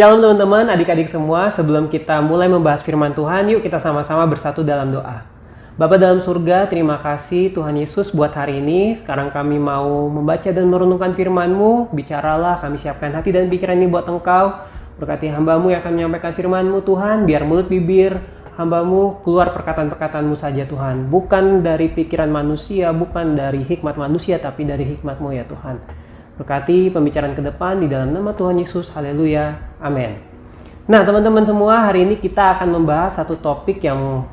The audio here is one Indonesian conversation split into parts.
Shalom teman-teman, adik-adik semua. Sebelum kita mulai membahas firman Tuhan, yuk kita sama-sama bersatu dalam doa. Bapa dalam surga, terima kasih Tuhan Yesus buat hari ini. Sekarang kami mau membaca dan merenungkan firman-Mu. Bicaralah, kami siapkan hati dan pikiran ini buat Engkau. Berkati hamba-Mu yang akan menyampaikan firman-Mu Tuhan, biar mulut bibir hamba-Mu keluar perkataan-perkataan-Mu saja Tuhan. Bukan dari pikiran manusia, bukan dari hikmat manusia, tapi dari hikmat-Mu ya Tuhan. Berkati pembicaraan ke depan di dalam nama Tuhan Yesus. Haleluya. Amin. Nah teman-teman semua, hari ini kita akan membahas satu topik yang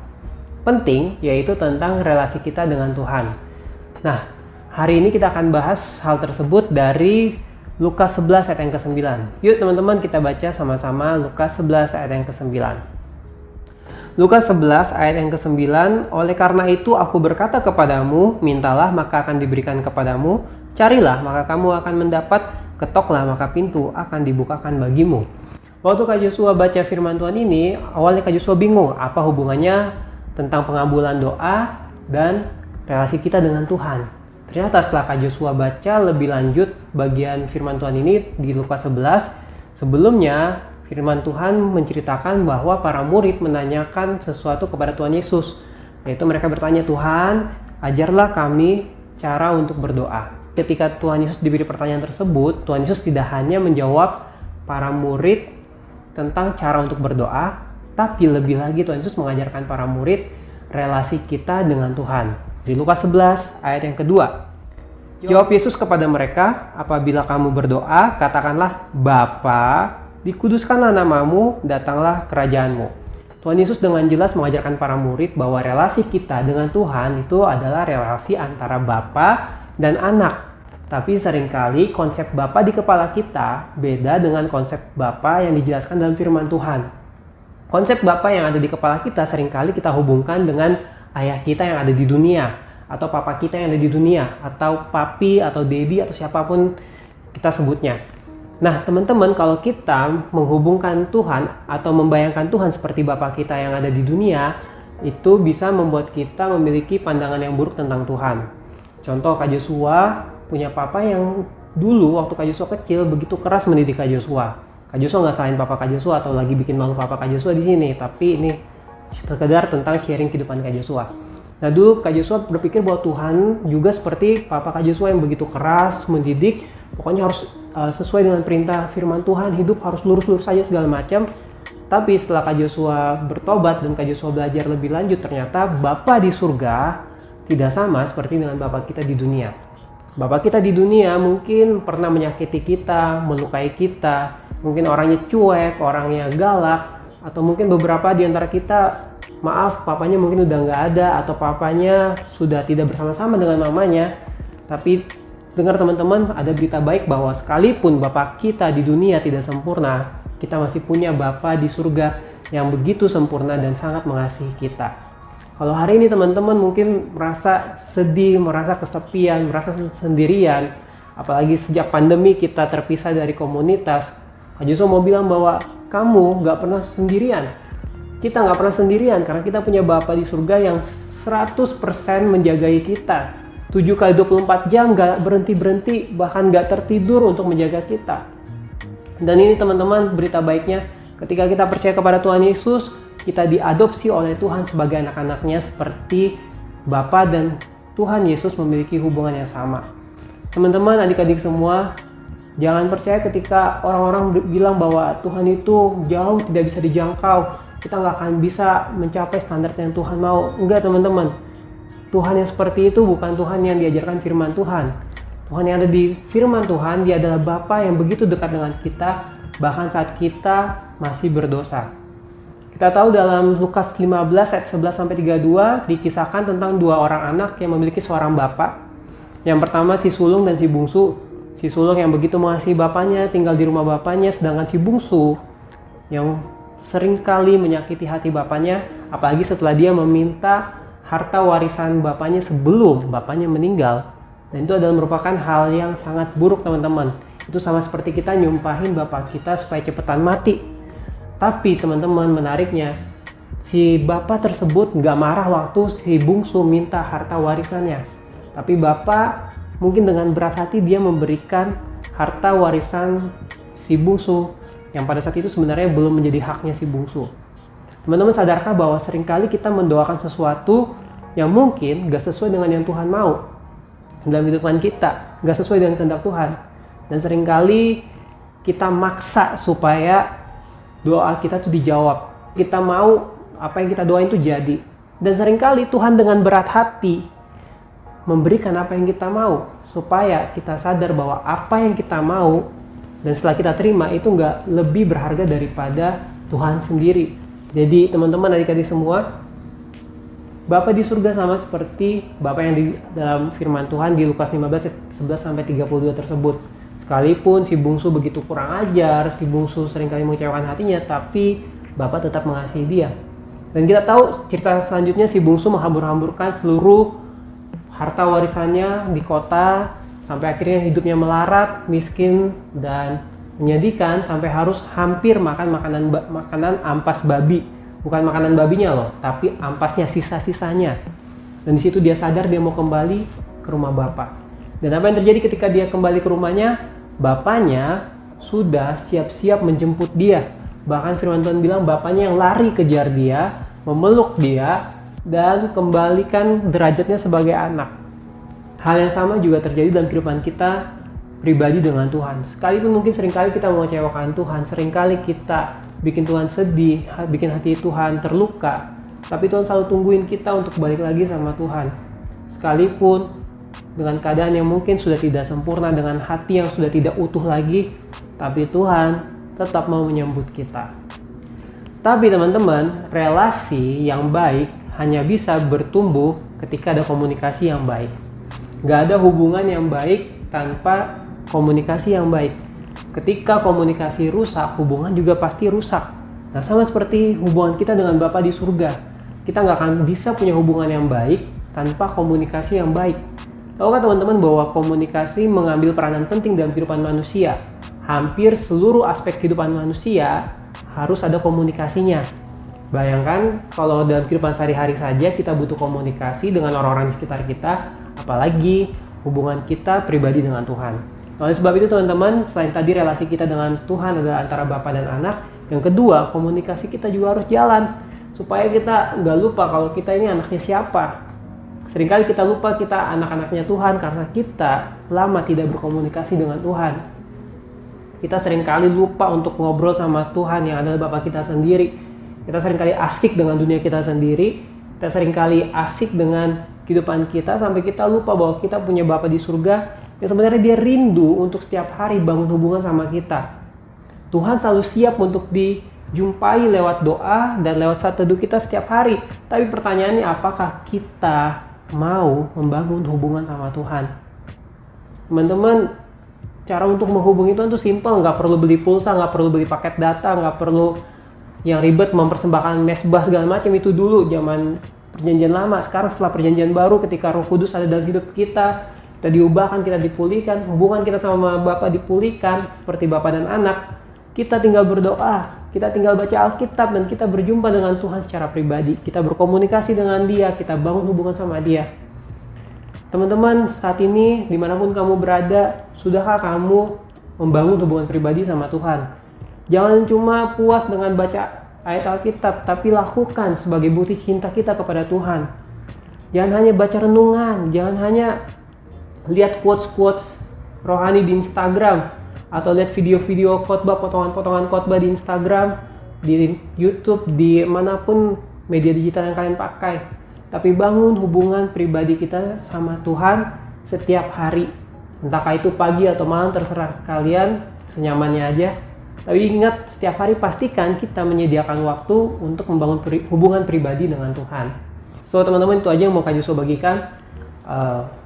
penting, yaitu tentang relasi kita dengan Tuhan. Nah, hari ini kita akan bahas hal tersebut dari Lukas 11 ayat yang ke-9. Yuk teman-teman kita baca sama-sama Lukas 11 ayat yang ke-9. Lukas 11 ayat yang ke-9, oleh karena itu aku berkata kepadamu, mintalah maka akan diberikan kepadamu, carilah maka kamu akan mendapat, ketoklah maka pintu akan dibukakan bagimu. Waktu Kak Joshua baca firman Tuhan ini, awalnya Kak Joshua bingung apa hubungannya tentang pengabulan doa dan relasi kita dengan Tuhan. Ternyata setelah Kak Joshua baca lebih lanjut bagian firman Tuhan ini di Lukas 11, sebelumnya firman Tuhan menceritakan bahwa para murid menanyakan sesuatu kepada Tuhan Yesus, yaitu mereka bertanya, Tuhan, ajarlah kami cara untuk berdoa. Ketika Tuhan Yesus diberi pertanyaan tersebut, Tuhan Yesus tidak hanya menjawab para murid tentang cara untuk berdoa, tapi lebih lagi Tuhan Yesus mengajarkan para murid relasi kita dengan Tuhan. Di Lukas 11 ayat yang kedua, jawab Yesus kepada mereka, apabila kamu berdoa, katakanlah, Bapa, dikuduskanlah namamu, datanglah kerajaanmu. Tuhan Yesus dengan jelas mengajarkan para murid bahwa relasi kita dengan Tuhan itu adalah relasi antara Bapa dan anak. Tapi seringkali konsep Bapa di kepala kita beda dengan konsep Bapa yang dijelaskan dalam firman Tuhan. Konsep Bapa yang ada di kepala kita seringkali kita hubungkan dengan ayah kita yang ada di dunia, atau papa kita yang ada di dunia, atau papi atau dedi atau siapapun kita sebutnya. Nah teman-teman, kalau kita menghubungkan Tuhan atau membayangkan Tuhan seperti Bapa kita yang ada di dunia, itu bisa membuat kita memiliki pandangan yang buruk tentang Tuhan. Contoh, Kak Joshua punya papa yang dulu waktu Kak Joshua kecil begitu keras mendidik Kak Joshua. Kak Joshua nggak salahin papa Kak Joshua atau lagi bikin malu papa Kak Joshua di sini, tapi ini sekedar tentang sharing kehidupan Kak Joshua. Nah dulu Kak Joshua berpikir bahwa Tuhan juga seperti papa Kak Joshua yang begitu keras mendidik, pokoknya harus sesuai dengan perintah firman Tuhan, hidup harus lurus-lurus saja segala macam. Tapi setelah Kak Joshua bertobat dan Kak Joshua belajar lebih lanjut, ternyata Bapa di surga tidak sama seperti dengan Bapa kita di dunia. Bapa kita di dunia mungkin pernah menyakiti kita, melukai kita, mungkin orangnya cuek, orangnya galak, atau mungkin beberapa di antara kita, maaf, papanya mungkin udah nggak ada, atau papanya sudah tidak bersama-sama dengan mamanya. Tapi dengar teman-teman, ada berita baik bahwa sekalipun Bapa kita di dunia tidak sempurna, kita masih punya Bapa di surga yang begitu sempurna dan sangat mengasihi kita. Kalau hari ini teman-teman mungkin merasa sedih, merasa kesepian, merasa sendirian, apalagi sejak pandemi kita terpisah dari komunitas, Kak Joshua mau bilang bahwa kamu nggak pernah sendirian. Kita nggak pernah sendirian karena kita punya Bapa di surga yang 100% menjagai kita. 7x24 jam nggak berhenti-berhenti, bahkan nggak tertidur untuk menjaga kita. Dan ini teman-teman berita baiknya, ketika kita percaya kepada Tuhan Yesus, kita diadopsi oleh Tuhan sebagai anak-anaknya seperti Bapa dan Tuhan Yesus memiliki hubungan yang sama. Teman-teman, adik-adik semua, jangan percaya ketika orang-orang bilang bahwa Tuhan itu jauh tidak bisa dijangkau, kita nggak akan bisa mencapai standar yang Tuhan mau. Enggak teman-teman, Tuhan yang seperti itu bukan Tuhan yang diajarkan firman Tuhan. Tuhan yang ada di firman Tuhan, Dia adalah Bapa yang begitu dekat dengan kita, bahkan saat kita masih berdosa. Kita tahu dalam Lukas 15 ayat 11-32 dikisahkan tentang dua orang anak yang memiliki seorang bapak. Yang pertama si sulung dan si bungsu. Si sulung yang begitu mengasihi bapaknya, tinggal di rumah bapaknya, sedangkan si bungsu yang seringkali menyakiti hati bapaknya, apalagi setelah dia meminta harta warisan bapaknya sebelum bapaknya meninggal. Dan itu adalah merupakan hal yang sangat buruk teman-teman. Itu sama seperti kita nyumpahin bapak kita supaya cepetan mati. Tapi teman-teman, menariknya, si bapak tersebut nggak marah waktu si bungsu minta harta warisannya. Tapi bapak mungkin dengan berat hati dia memberikan harta warisan si bungsu yang pada saat itu sebenarnya belum menjadi haknya si bungsu. Teman-teman sadarkah bahwa seringkali kita mendoakan sesuatu yang mungkin gak sesuai dengan yang Tuhan mau dalam kehidupan kita, gak sesuai dengan kehendak Tuhan. Dan seringkali kita maksa supaya doa kita tuh dijawab. Kita mau apa yang kita doain tuh jadi. Dan seringkali Tuhan dengan berat hati memberikan apa yang kita mau, supaya kita sadar bahwa apa yang kita mau dan setelah kita terima itu nggak lebih berharga daripada Tuhan sendiri. Jadi teman-teman, adik-adik semua, Bapa di surga sama seperti Bapa yang di dalam firman Tuhan di Lukas 15:11-32 tersebut. Sekalipun si bungsu begitu kurang ajar, si bungsu seringkali mengecewakan hatinya, tapi Bapa tetap mengasihi dia. Dan kita tahu cerita selanjutnya, si bungsu menghambur-hamburkan seluruh harta warisannya di kota, sampai akhirnya hidupnya melarat, miskin, dan menyedihkan, sampai harus hampir makan makanan ampas babi. Bukan makanan babinya loh, tapi ampasnya, sisa-sisanya. Dan di situ dia sadar dia mau kembali ke rumah Bapa. Dan apa yang terjadi ketika dia kembali ke rumahnya? Bapaknya sudah siap-siap menjemput dia. Bahkan firman Tuhan bilang bapaknya yang lari kejar dia, memeluk dia, dan kembalikan derajatnya sebagai anak. Hal yang sama juga terjadi dalam kehidupan kita pribadi dengan Tuhan. Sekalipun mungkin seringkali kita mengecewakan Tuhan, seringkali kita bikin Tuhan sedih, bikin hati Tuhan terluka, tapi Tuhan selalu tungguin kita untuk balik lagi sama Tuhan. Sekalipun dengan keadaan yang mungkin sudah tidak sempurna, dengan hati yang sudah tidak utuh lagi, tapi Tuhan tetap mau menyambut kita. Tapi teman-teman, relasi yang baik hanya bisa bertumbuh ketika ada komunikasi yang baik. Gak ada hubungan yang baik tanpa komunikasi yang baik. Ketika komunikasi rusak, hubungan juga pasti rusak. Nah, sama seperti hubungan kita dengan Bapa di surga. Kita gak akan bisa punya hubungan yang baik tanpa komunikasi yang baik. Tahukah teman-teman bahwa komunikasi mengambil peranan penting dalam kehidupan manusia? Hampir seluruh aspek kehidupan manusia harus ada komunikasinya. Bayangkan kalau dalam kehidupan sehari-hari saja kita butuh komunikasi dengan orang-orang di sekitar kita, apalagi hubungan kita pribadi dengan Tuhan. Oleh sebab itu teman-teman, selain tadi relasi kita dengan Tuhan adalah antara Bapa dan anak, yang kedua komunikasi kita juga harus jalan, supaya kita nggak lupa kalau kita ini anaknya siapa. Seringkali kita lupa kita anak-anaknya Tuhan karena kita lama tidak berkomunikasi dengan Tuhan. Kita seringkali lupa untuk ngobrol sama Tuhan yang adalah Bapa kita sendiri. Kita seringkali asik dengan dunia kita sendiri. Kita seringkali asik dengan kehidupan kita sampai kita lupa bahwa kita punya Bapa di surga yang sebenarnya dia rindu untuk setiap hari bangun hubungan sama kita. Tuhan selalu siap untuk dijumpai lewat doa dan lewat saat teduh kita setiap hari. Tapi pertanyaannya, apakah kita mau membangun hubungan sama Tuhan? Teman-teman, cara untuk menghubungi Tuhan itu simple. Nggak perlu beli pulsa, nggak perlu beli paket data, nggak perlu yang ribet mempersembahkan mesbah segala macam. Itu dulu zaman perjanjian lama. Sekarang setelah perjanjian baru, ketika Roh Kudus ada dalam hidup kita diubahkan, kita dipulihkan, hubungan kita sama Bapa dipulihkan seperti Bapa dan anak. Kita tinggal berdoa, kita tinggal baca Alkitab, dan kita berjumpa dengan Tuhan secara pribadi. Kita berkomunikasi dengan Dia, kita bangun hubungan sama Dia. Teman-teman, saat ini dimanapun kamu berada, sudahkah kamu membangun hubungan pribadi sama Tuhan? Jangan cuma puas dengan baca ayat Alkitab, tapi lakukan sebagai bukti cinta kita kepada Tuhan. Jangan hanya baca renungan, jangan hanya lihat quotes-quotes rohani di Instagram, atau lihat video-video khotbah, potongan-potongan khotbah di Instagram, di YouTube, di manapun media digital yang kalian pakai. Tapi bangun hubungan pribadi kita sama Tuhan setiap hari. Entahkah itu pagi atau malam, terserah kalian, senyamannya aja. Tapi ingat, setiap hari pastikan kita menyediakan waktu untuk membangun hubungan pribadi dengan Tuhan. So teman-teman, itu aja yang mau Kak Joshua bagikan.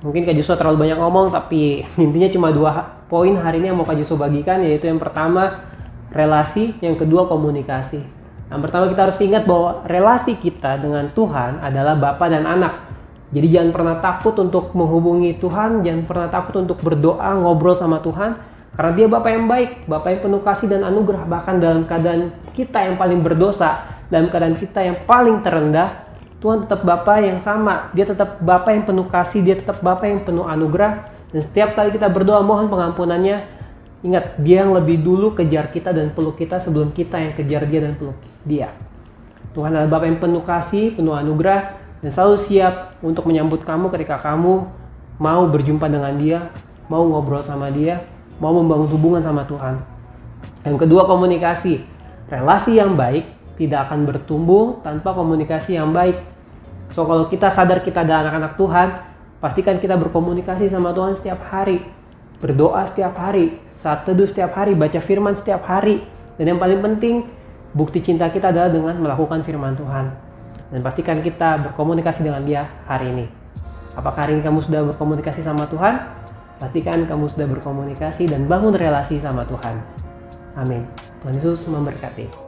Mungkin Kak Joshua terlalu banyak ngomong, tapi intinya cuma 2 poin hari ini yang mau Kak Joshua bagikan, yaitu yang pertama relasi, yang kedua komunikasi. Yang pertama, kita harus ingat bahwa relasi kita dengan Tuhan adalah Bapa dan anak. Jadi jangan pernah takut untuk menghubungi Tuhan, jangan pernah takut untuk berdoa, ngobrol sama Tuhan, karena Dia Bapa yang baik, Bapa yang penuh kasih dan anugerah. Bahkan dalam keadaan kita yang paling berdosa, dalam keadaan kita yang paling terendah, Tuhan tetap Bapa yang sama. Dia tetap Bapa yang penuh kasih, Dia tetap Bapa yang penuh anugerah. Dan setiap kali kita berdoa mohon pengampunannya, Ingat, dia yang lebih dulu kejar kita dan peluk kita sebelum kita yang kejar dia dan peluk dia. Tuhan adalah Bapa yang penuh kasih, penuh anugerah, dan selalu siap untuk menyambut kamu ketika kamu mau berjumpa dengan dia, mau ngobrol sama dia, mau membangun hubungan sama Tuhan. Yang kedua, komunikasi. Relasi yang baik tidak akan bertumbuh tanpa komunikasi yang baik. So, kalau kita sadar kita adalah anak-anak Tuhan, pastikan kita berkomunikasi sama Tuhan setiap hari. Berdoa setiap hari, saat teduh setiap hari, baca firman setiap hari. Dan yang paling penting, bukti cinta kita adalah dengan melakukan firman Tuhan. Dan pastikan kita berkomunikasi dengan dia hari ini. Apakah hari ini kamu sudah berkomunikasi sama Tuhan? Pastikan kamu sudah berkomunikasi dan bangun relasi sama Tuhan. Amin. Tuhan Yesus memberkati.